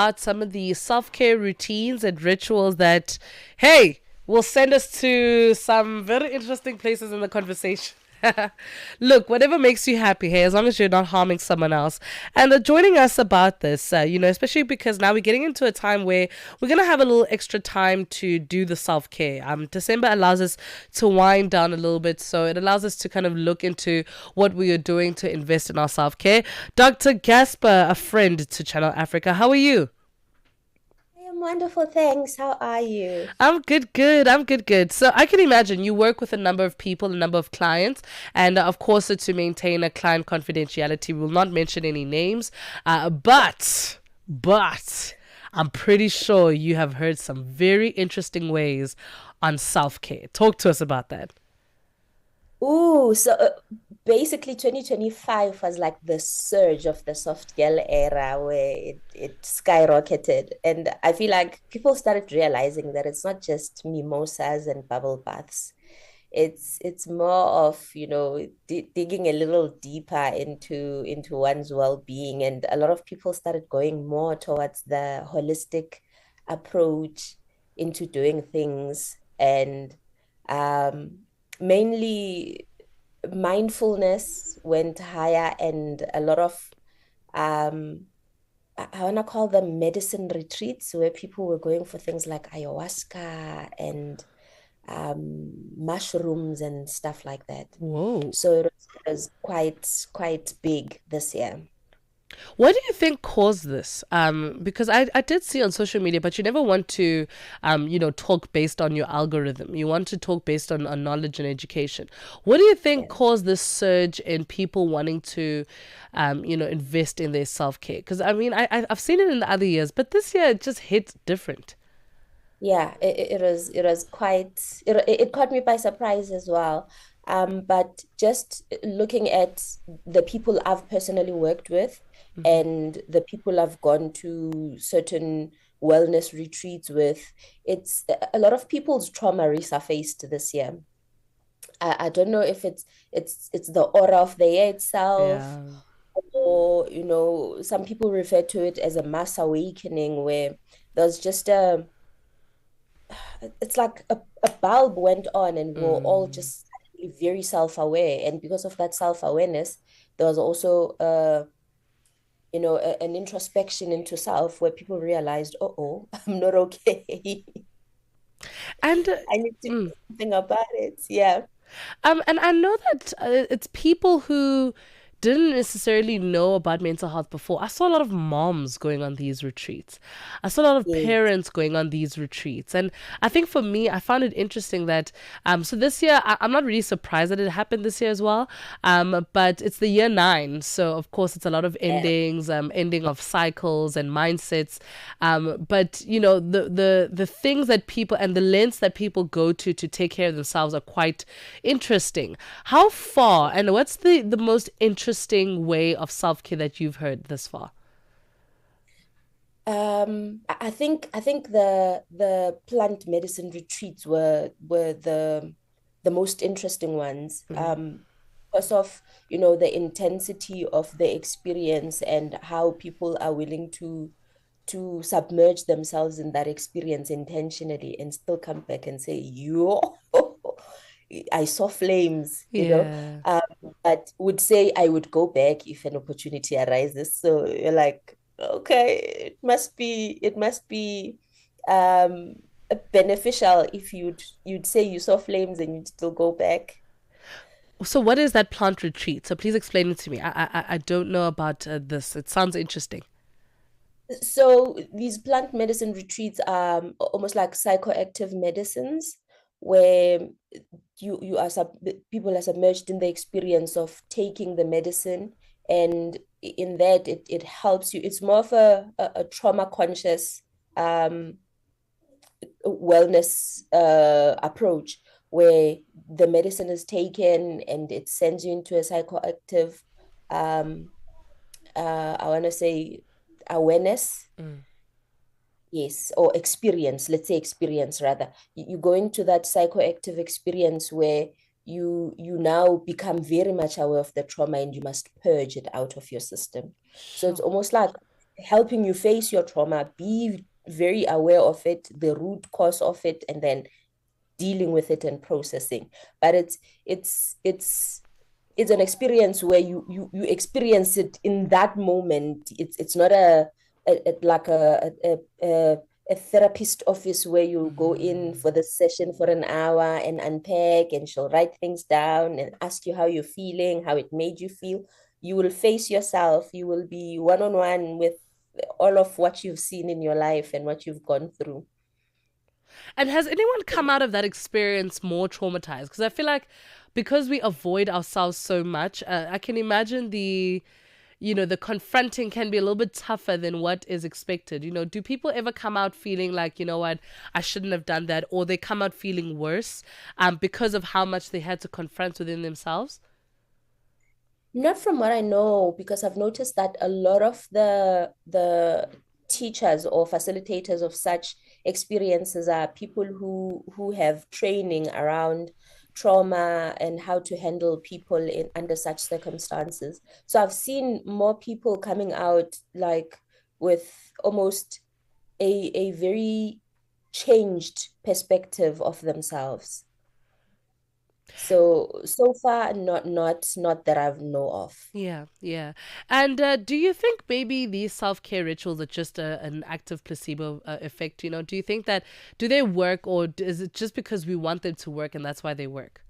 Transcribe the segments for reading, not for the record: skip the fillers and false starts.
about some of the self-care routines and rituals that, hey, will send us to some very interesting places in the conversation. Look, whatever makes you happy, hey, as long as you're not harming someone else. And joining us about this, especially because now we're getting into a time where we're going to have a little extra time to do the self care. December allows us to wind down a little bit, so it allows us to kind of look into what we are doing to invest in our self care. Dr. Gaspa, a friend to Channel Africa, how are you? I am wonderful, thanks. How are you? I'm good, good. I'm good, good. So I can imagine you work with a number of people, a number of clients, and of course, to maintain a client confidentiality, we will not mention any names. But I'm pretty sure you have heard some very interesting ways on self care. Talk to us about that. So basically 2025 was like the surge of the soft girl era where it skyrocketed. And I feel like people started realizing that it's not just mimosas and bubble baths. It's more of, digging a little deeper into one's well-being. And a lot of people started going more towards the holistic approach into doing things. And um, mainly mindfulness went higher, and a lot of I want to call them medicine retreats where people were going for things like ayahuasca and mushrooms and stuff like that. Whoa. So it was quite big this year. What do you think caused this? Because I did see on social media, but you never want to, talk based on your algorithm. You want to talk based on knowledge and education. What do you think Yeah. caused this surge in people wanting to, invest in their self care? Because I mean, I've seen it in the other years, but this year it just hit different. Yeah, it was quite it caught me by surprise as well. But just looking at the people I've personally worked with Hmm. and the people I've gone to certain wellness retreats with, it's a lot of people's trauma resurfaced this year. I don't know if it's the aura of the year itself, Yeah. or some people refer to it as a mass awakening where there's just it's like a bulb went on and we're all Mm. just suddenly very self-aware. And because of that self-awareness, there was also an introspection into self where people realized, oh, I'm not okay. And I need to mm, do something about it. Yeah. and I know that it's people who didn't necessarily know about mental health before. I saw a lot of moms going on these retreats. I saw a lot of Yes. parents going on these retreats. And I think for me, I found it interesting that, so this year, I'm not really surprised that it happened this year as well. But it's the year nine. So, of course, it's a lot of Yeah. endings, ending of cycles and mindsets. But, the things that people and the lengths that people go to take care of themselves are quite interesting. How far and what's the most interesting way of self care that you've heard this far? I think the plant medicine retreats were the most interesting ones. Mm. Because of the intensity of the experience and how people are willing to submerge themselves in that experience intentionally and still come back and say, yo, I saw flames, Yeah. but would say I would go back if an opportunity arises. So you're like, okay, it must be um beneficial if you'd say you saw flames and you'd still go back. So what is that plant retreat? So please explain it to me. I don't know about this. It sounds interesting. So these plant medicine retreats are almost like psychoactive medicines where you are people are submerged in the experience of taking the medicine, and in that it helps you. It's more of a trauma conscious um wellness approach where the medicine is taken and it sends you into a psychoactive um I want to say awareness. Mm. Yes, or experience, let's say experience rather. You go into that psychoactive experience where you now become very much aware of the trauma and you must purge it out of your system. So it's Sure. almost like helping you face your trauma, be very aware of it, the root cause of it, and then dealing with it and processing. But it's it's an experience where you experience it in that moment. It's not like a therapist office where you go in Mm. for the session for an hour and unpack, and she'll write things down and ask you how you're feeling, how it made you feel. You will face yourself. You will be one on one with all of what you've seen in your life and what you've gone through. And has anyone come out of that experience more traumatized? Because I feel like because we avoid ourselves so much, I can imagine the confronting can be a little bit tougher than what is expected. Do people ever come out feeling like, you know what, I shouldn't have done that, or they come out feeling worse because of how much they had to confront within themselves? Not from what I know, because I've noticed that a lot of the teachers or facilitators of such experiences are people who have training around trauma and how to handle people in under such circumstances. So I've seen more people coming out like with almost a very changed perspective of themselves. So far, not that I've know of. Yeah, yeah. And do you think maybe these self care rituals are just an active placebo effect? Do you think that do they work, or is it just because we want them to work and that's why they work?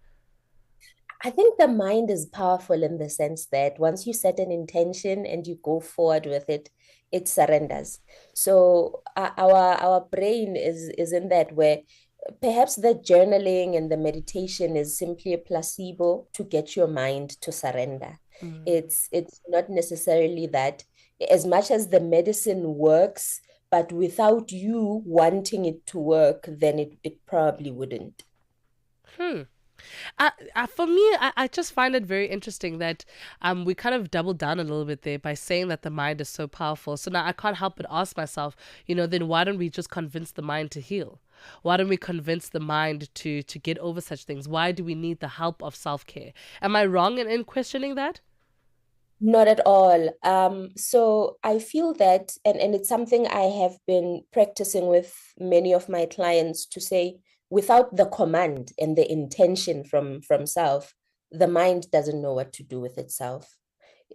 I think the mind is powerful in the sense that once you set an intention and you go forward with it, it surrenders. So our brain is in that where perhaps the journaling and the meditation is simply a placebo to get your mind to surrender. Mm. It's not necessarily that, as much as the medicine works, but without you wanting it to work, then it probably wouldn't. Hmm. For me, I just find it very interesting that we kind of doubled down a little bit there by saying that the mind is so powerful. So now I can't help but ask myself, then why don't we just convince the mind to heal? Why don't we convince the mind to get over such things? Why do we need the help of self care? Am I wrong in questioning that? Not at all. So I feel that, and it's something I have been practicing with many of my clients to say, without the command and the intention from self, the mind doesn't know what to do with itself.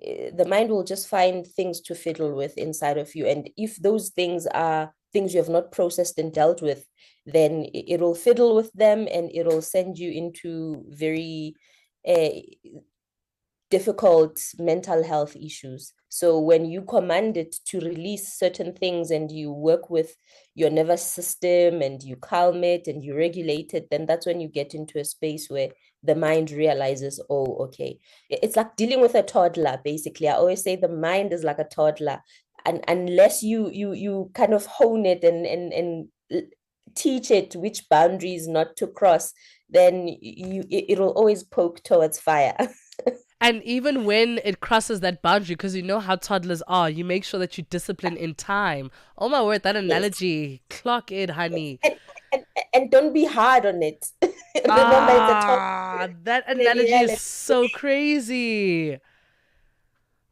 The mind will just find things to fiddle with inside of you. And if those things are things you have not processed and dealt with, then it'll fiddle with them and it'll send you into very uh, difficult mental health issues. So when you command it to release certain things and you work with your nervous system and you calm it and you regulate it, then that's when you get into a space where the mind realizes, oh, okay. It's like dealing with a toddler, basically. I always say the mind is like a toddler. And unless you kind of hone it and teach it which boundaries not to cross, then it'll always poke towards fire. And even when it crosses that boundary, because you know how toddlers are, you make sure that you discipline in time. Oh my word, that Yes. analogy. Clock it, honey. and and, and don't be hard on it. Remember, it's a toddler That in a analogy is reality. so crazy.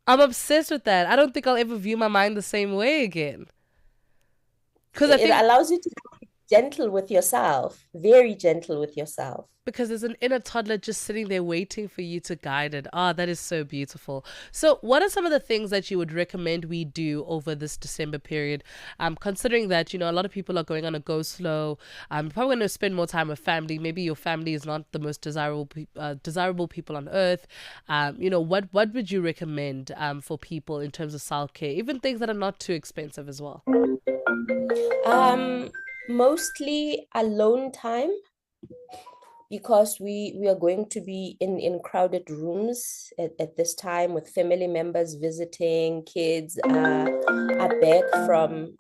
I'm obsessed with that. I don't think I'll ever view my mind the same way again. Because I It think allows you to be gentle with yourself, very gentle with yourself. because there's an inner toddler just sitting there waiting for you to guide it. Ah, that is so beautiful. So, what are some of the things that you would recommend we do over this December period? Considering that a lot of people are going on a go slow. You're probably going to spend more time with family. Maybe your family is not the most desirable people on earth. What would you recommend for people in terms of self care, even things that are not too expensive as well? Um, Mostly alone time, because we are going to be in crowded rooms at this time with family members visiting. Kids are back from,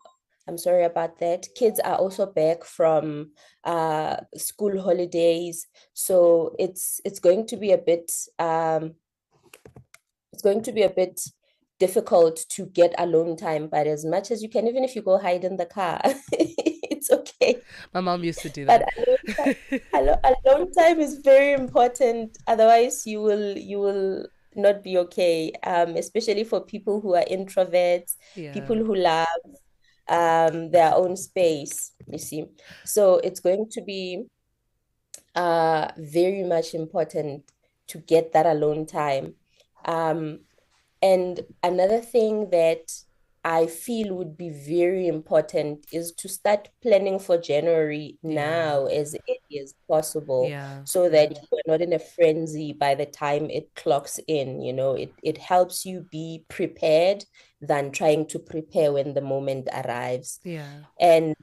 I'm sorry about that. Kids are also back from school holidays. So it's going to be a bit it's going to be a bit difficult to get alone time, but as much as you can, even if you go hide in the car, it's okay. My mom used to do But that. alone time is very important. Otherwise, you will not be okay, especially for people who are introverts, people Yeah. who love their own space, you see. So it's going to be very much important to get that alone time. Um, and another thing that I feel would be very important is to start planning for January Yeah. now as early as possible Yeah. so that you're not in a frenzy by the time it clocks in. You know, it helps you be prepared than trying to prepare when the moment arrives. Yeah. And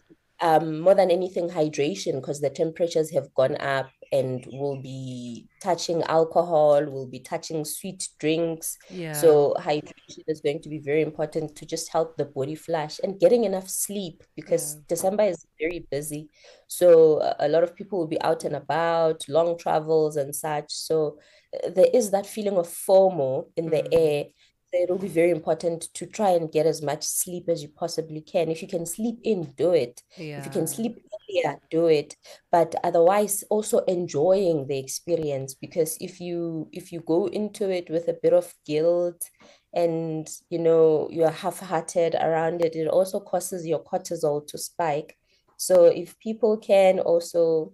more than anything, hydration, because the temperatures have gone up and we'll be touching alcohol, we'll be touching sweet drinks. Yeah. So hydration is going to be very important to just help the body flush and getting enough sleep Yeah. because December is very busy. So a lot of people will be out and about, long travels and such. So there is that feeling of FOMO in the Mm. air. So it'll be very important to try and get as much sleep as you possibly can. If you can sleep in, do it. If you can Yeah. sleep earlier, do it. But otherwise, also enjoying the experience because if you go into it with a bit of guilt and you're half-hearted around it, it also causes your cortisol to spike. So if people can also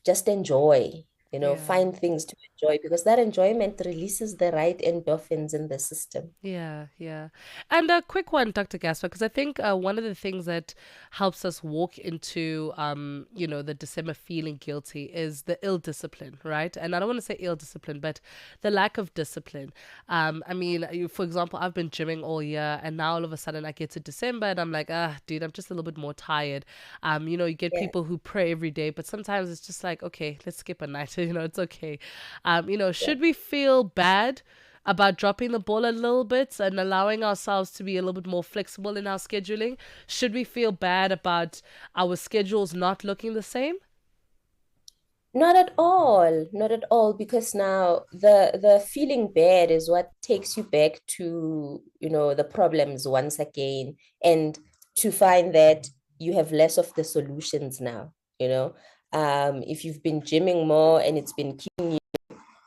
just enjoy, Yeah. find things to enjoy because that enjoyment releases the right endorphins in the system. Yeah, yeah. And a quick one, Dr. Gasper, because I think one of the things that helps us walk into, the December feeling guilty is the ill discipline, right? And I don't want to say ill discipline, but the lack of discipline. I mean, for example, I've been gymming all year, and now all of a sudden I get to December, and I'm like, dude, I'm just a little bit more tired. You get Yeah. people who pray every day, but sometimes it's just like, okay, let's skip a night. It's okay. Yeah. Should we feel bad about dropping the ball a little bit and allowing ourselves to be a little bit more flexible in our scheduling? Should we feel bad about our schedules not looking the same? Not at all, not at all, because now the feeling bad is what takes you back to, the problems once again, and to find that you have less of the solutions now, you know. If you've been gymming more and it's been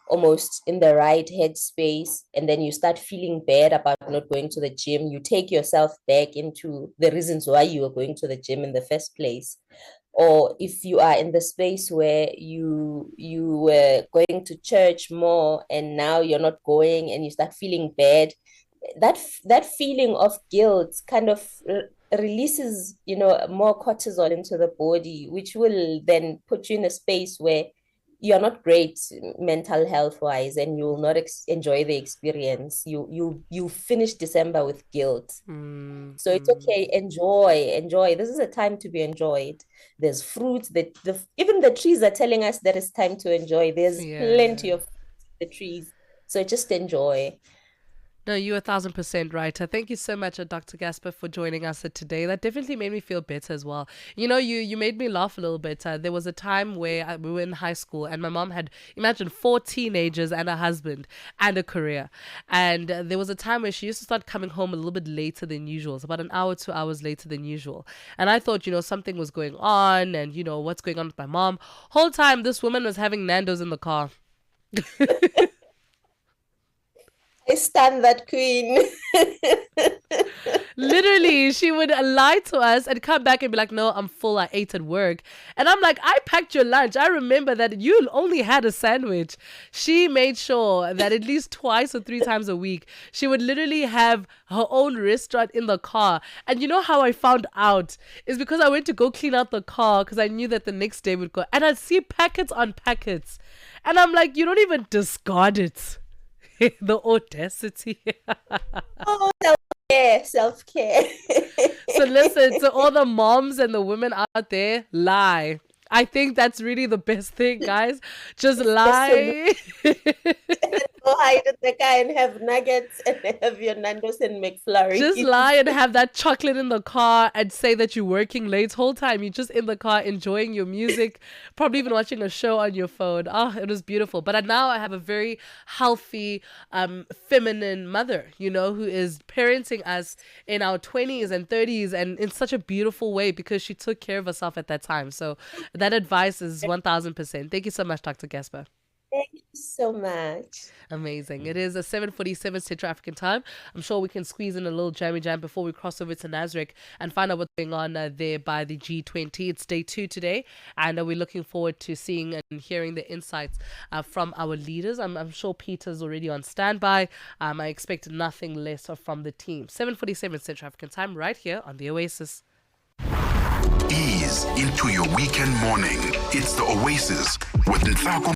almost in the right headspace and then you start feeling bad about not going to the gym, you take yourself back into the reasons why you were going to the gym in the first place. Or if you are in the space where you were going to church more and now you're not going and you start feeling bad, that feeling of guilt kind of releases more cortisol into the body, which will then put you in a space where you're not great mental health wise and you will not enjoy the experience. You finish December with guilt. So it's Mm-hmm. okay. Enjoy. This is a time to be enjoyed. There's fruit that even the trees are telling us that it's time to enjoy. There's plenty Yeah. of the trees. So just enjoy. No, you're 1,000% right. Thank you so much, Dr. Gasper, for joining us today. That definitely made me feel better as well. You made me laugh a little bit. There was a time where we were in high school, and my mom had, imagine, four teenagers and a husband and a career. And there was a time where she used to start coming home a little bit later than usual. It's about an hour, 2 hours later than usual. And I thought, something was going on, and what's going on with my mom. Whole time, this woman was having Nando's in the car. I stand that queen. Literally, she would lie to us and come back and be like, "No, I'm full. I ate at work." And I'm like, "I packed your lunch. I remember that you only had a sandwich." She made sure that at least twice or three times a week, she would literally have her own restaurant in the car. And you know how I found out is because I went to go clean out the car because I knew that the next day would go, and I'd see packets on packets, and I'm like, "You don't even discard it." The audacity. Oh, self-care, self-care. So listen, to all the moms and the women out there, lie. I think that's really the best thing, guys. Just It's best to know. lie. Go hide in the car and have nuggets and have your Nando's and Just McFlurries. lie and have that chocolate in the car and say that you're working late. Whole time you're just in the car enjoying your music, probably even watching a show on your phone. Ah, it was beautiful. But now I have a very healthy, feminine mother, who is parenting us in our 20s and 30s and in such a beautiful way because she took care of herself at that time. So that advice is 1,000%. Thank you so much, Dr. Gasper. Thank So much. Amazing. It is a 7:47 Central African time. I'm sure we can squeeze in a little jammy jam before we cross over to Nazareth and find out what's going on there by the G20. It's day 2 today, and we're looking forward to seeing and hearing the insights from our leaders. I'm sure Peter's already on standby. I expect nothing less from the team. 7:47 Central African time, right here on the Oasis. Ease into your weekend morning. It's the Oasis with Ntsako